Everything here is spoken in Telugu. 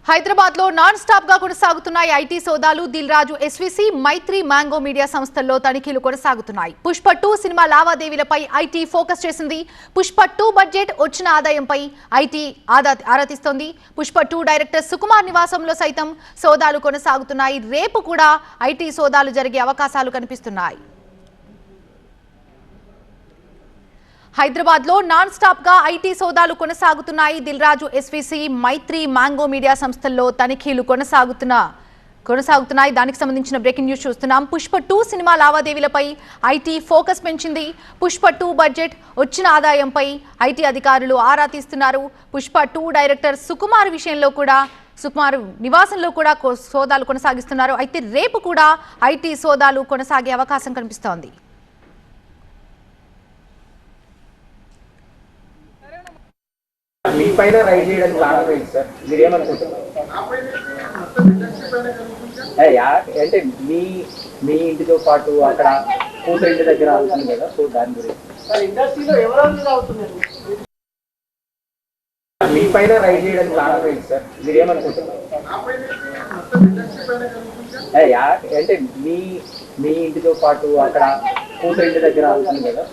హైదరాబాద్ లో నాన్ స్టాప్ గా కొనసాగుతున్నాయి ఐటీ సోదాలు. దిల్ రాజు ఎస్వీసీ, మైత్రి, మ్యాంగో మీడియా సంస్థల్లో తనిఖీలు కొనసాగుతున్నాయి. పుష్ప 2 సినిమా లావాదేవీలపై ఐటీ ఫోకస్ చేసింది. పుష్ప 2 బడ్జెట్ వచ్చిన ఆదాయంపై ఐటీ ఆరా తీస్తోంది. పుష్ప 2 డైరెక్టర్ సుకుమార్ నివాసంలో సైతం సోదాలు కొనసాగుతున్నాయి. రేపు కూడా ఐటీ సోదాలు జరిగే అవకాశాలు కనిపిస్తున్నాయి. హైదరాబాద్ లో నాన్ స్టాప్ గా ఐటీ సోదాలు కొనసాగుతున్నాయి. దిల్ రాజు ఎస్వీసీ, మైత్రి, మ్యాంగో మీడియా సంస్థల్లో తనిఖీలు కొనసాగుతున్నాయి. దానికి సంబంధించిన బ్రేకింగ్ న్యూస్ చూస్తున్నాం. పుష్ప 2 సినిమా లావాదేవీలపై ఐటీ ఫోకస్ పెంచింది. పుష్ప 2 బడ్జెట్ వచ్చిన ఆదాయంపై ఐటీ అధికారులు ఆరా తీస్తున్నారు. పుష్ప 2 డైరెక్టర్ సుకుమార్ విషయంలో కూడా సుకుమార్ నివాసంలో కూడా సోదాలు కొనసాగిస్తున్నారు. అయితే రేపు కూడా ఐటీ సోదాలు కొనసాగే అవకాశం కనిపిస్తోంది. మీ పైన రైడ్ చేయడానికి కారణం ఏంటి సార్? మీరేమనుకుంటున్నారు? అంటే మీ ఇంటితో పాటు అక్కడ కూతురు ఇంటి దగ్గర అవుతుంది కదా, సో దాని గురించి ఇండస్ట్రీలో ఎవరు అవుతున్నారు? మీ పైన రైడ్ చేయడానికి కారణం ఏంటి సార్? మీరేమనుకుంటున్నారు? అంటే మీ ఇంటితో పాటు అక్కడ కూతురు ఇంటి దగ్గర అవుతుంది కదా.